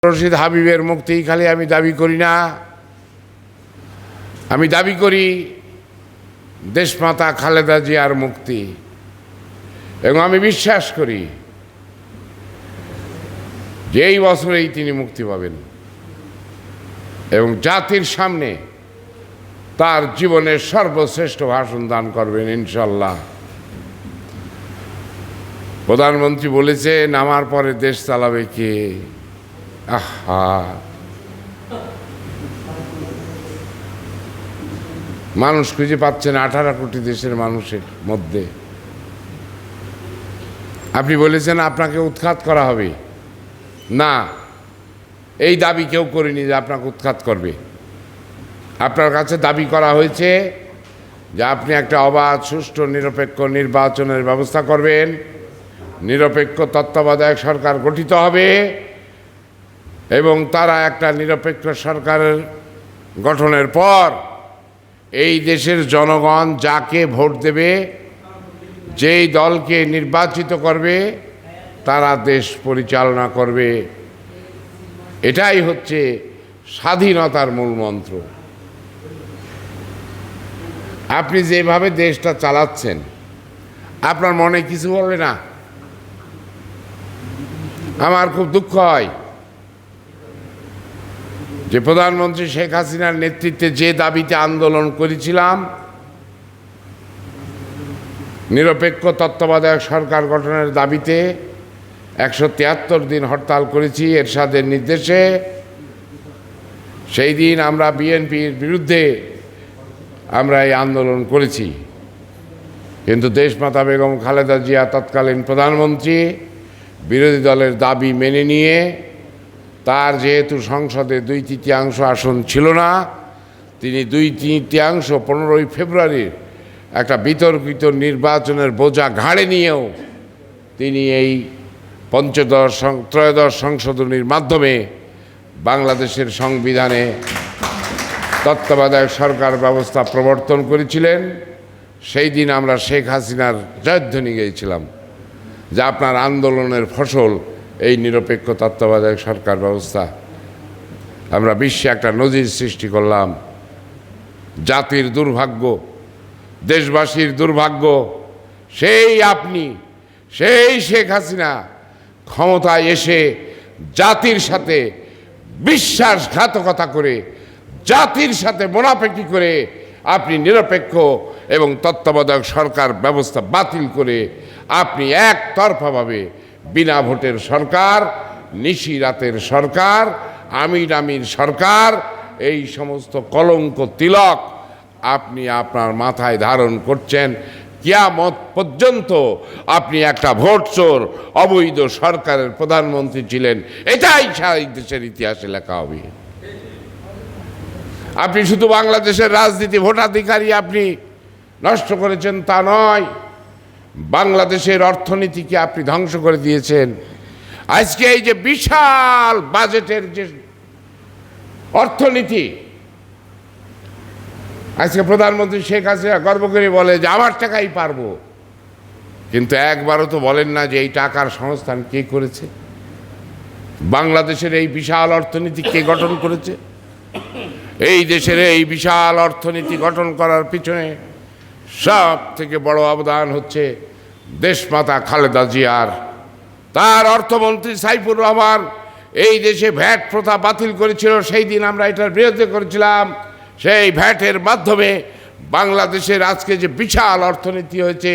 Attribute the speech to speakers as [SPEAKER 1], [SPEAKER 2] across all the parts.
[SPEAKER 1] রশিদ হাবিবের মুক্তি খালি আমি দাবি করি না, আমি দাবি করি দেশমাতা খালেদা জিয়ার মুক্তি। এবং আমি বিশ্বাস করি যে এই বছরেই তিনি মুক্তি পাবেন এবং জাতির সামনে তার জীবনের সর্বশ্রেষ্ঠ ভাষণ দান করবেন ইনশাল্লাহ। প্রধানমন্ত্রী বলেছে নামার পরে দেশ চালাবে কে? আহা, মানুষ খুঁজে পাচ্ছেন 18 কোটি দেশের মানুষের মধ্যে। আপনি বলেছেন আপনাকে উৎখাত করা হবে না, এই দাবি কেউ করেনি যে আপনাকে উৎখাত করবে। আপনার কাছে দাবি করা হয়েছে যে আপনি একটা অবাধ সুষ্ঠু নিরপেক্ষ নির্বাচনের ব্যবস্থা করবেন, নিরপেক্ষ তত্ত্বাবধায়ক সরকার গঠিত হবে এবং তারা একটা নিরপেক্ষ সরকারের গঠনের পর এই দেশের জনগণ যাকে ভোট দেবে, যেই দলকে নির্বাচিত করবে, তারা দেশ পরিচালনা করবে। এটাই হচ্ছে স্বাধীনতার মূল মন্ত্র। আপনি যেভাবে দেশটা চালাচ্ছেন আপনার মনে কিছু বলবে না? আমার খুব দুঃখ হয় যে প্রধানমন্ত্রী শেখ হাসিনার নেতৃত্বে যে দাবিতে আন্দোলন করেছিলাম, নিরপেক্ষ তত্ত্বাবধায়ক সরকার গঠনের দাবিতে 173 দিন হরতাল করেছি এরশাদের নির্দেশে। সেই দিন আমরা বিএনপির বিরুদ্ধে আমরা এই আন্দোলন করেছি, কিন্তু দেশমাতা বেগম খালেদা জিয়া তৎকালীন প্রধানমন্ত্রী বিরোধী দলের দাবি মেনে নিয়ে, তার যেহেতু সংসদে 2/3 আসন ছিল না, তিনি 2/3 15ই ফেব্রুয়ারির একটা বিতর্কিত নির্বাচনের বোঝা ঘাড়ে নিয়েও তিনি এই ত্রয়োদশ সংশোধনীর মাধ্যমে বাংলাদেশের সংবিধানে তত্ত্বাবধায়ক সরকার ব্যবস্থা প্রবর্তন করেছিলেন। সেই দিন আমরা শেখ হাসিনার জয়ধ্বনি গেয়েছিলাম যে আপনার আন্দোলনের ফসল এই নিরপেক্ষ তত্ত্বাবধায়ক সরকার ব্যবস্থা। আমরা বিশ্বে একটা নজির সৃষ্টি করলাম। জাতির দুর্ভাগ্য, দেশবাসীর দুর্ভাগ্য, সেই আপনি, সেই শেখ হাসিনা ক্ষমতায় এসে জাতির সাথে বিশ্বাসঘাতকতা করে, জাতির সাথে মোনাফেকি করে আপনি নিরপেক্ষ এবং তত্ত্বাবধায়ক সরকার ব্যবস্থা বাতিল করে আপনি একতরফাভাবে বিনা ভোটের সরকার, নিশি রাতের সরকার, আমির সরকার, এই সমস্ত কলঙ্ক তিলক আপনি আপনার মাথায় ধারণ করছেন। কিয়ামত পর্যন্ত আপনি একটা ভোট চোর অবৈধ সরকারের প্রধানমন্ত্রী ছিলেন, এটাই সারা দেশের ইতিহাসে লেখা হবে। আপনি শুধু বাংলাদেশের রাজনীতি ভোটাধিকারী আপনি নষ্ট করেছেন তা নয়, বাংলাদেশের অর্থনীতিকে আপনি ধ্বংস করে দিয়েছেন। আজকে এই যে বিশাল বাজেটের যে অর্থনীতি, আজকে প্রধানমন্ত্রী শেখ হাসিনা গর্ব করে বলে যে আমার টাকাই পারবো, কিন্তু একবারও তো বলেন না যে এই টাকার সংস্থান কে করেছে, বাংলাদেশের এই বিশাল অর্থনীতি কে গঠন করেছে। এই দেশের এই বিশাল অর্থনীতি গঠন করার পিছনে সব থেকে বড় অবদান হচ্ছে দেশমাতা খালেদা জিয়ার। তার অর্থমন্ত্রী সাইফুর রহমান এই দেশে ভ্যাট প্রথা বাতিল করেছিল, সেই দিন আমরা এটার বিরুদ্ধে করেছিলাম। সেই ভ্যাটের মাধ্যমে বাংলাদেশের আজকে যে বিশাল অর্থনীতি হয়েছে,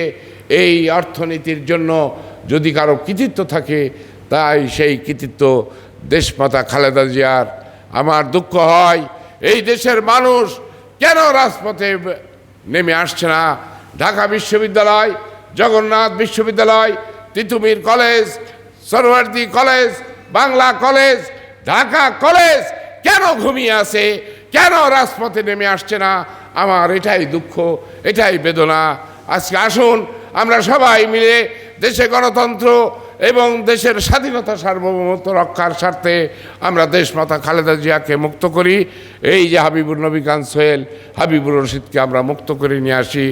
[SPEAKER 1] এই অর্থনীতির জন্য যদি কারো কৃতিত্ব থাকে তাই সেই কৃতিত্ব দেশমাতা খালেদা জিয়ার। আমার দুঃখ হয় এই দেশের মানুষ কেন রাজপথে নেমে আসছে না। ঢাকা বিশ্ববিদ্যালয়, জগন্নাথ বিশ্ববিদ্যালয়, Titumir college, Suhrawardy college, Bangla college, Dhaka college কেন ঘুমিয়ে আছে, কেন রাজপথে নেমে আসছে না? আমার এটাই দুঃখ, এটাই বেদনা। আজকে আসুন আমরা সবাই মিলে দেশে গণতন্ত্র এবং দেশের স্বাধীনতা সার্বভৌমত্ব রক্ষার স্বার্থে আমরা দেশমাতা খালেদা জিয়াকে মুক্ত করি। এই যে হাবিবুর নবী খান সোহেল, হাবিবুর রশিদকে আমরা মুক্ত করে নিয়ে আসি।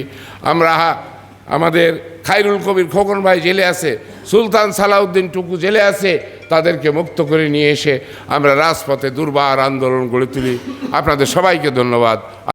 [SPEAKER 1] আমরা আমাদের খায়রুল কবির খোকন ভাই জেলে আছে, সুলতান সালাউদ্দিন টুকু জেলে আছে, তাদেরকে মুক্ত করে নিয়ে এসে আমরা রাজপথে দুর্বার আন্দোলন গড়ে তুলি। আপনাদের সবাইকে ধন্যবাদ।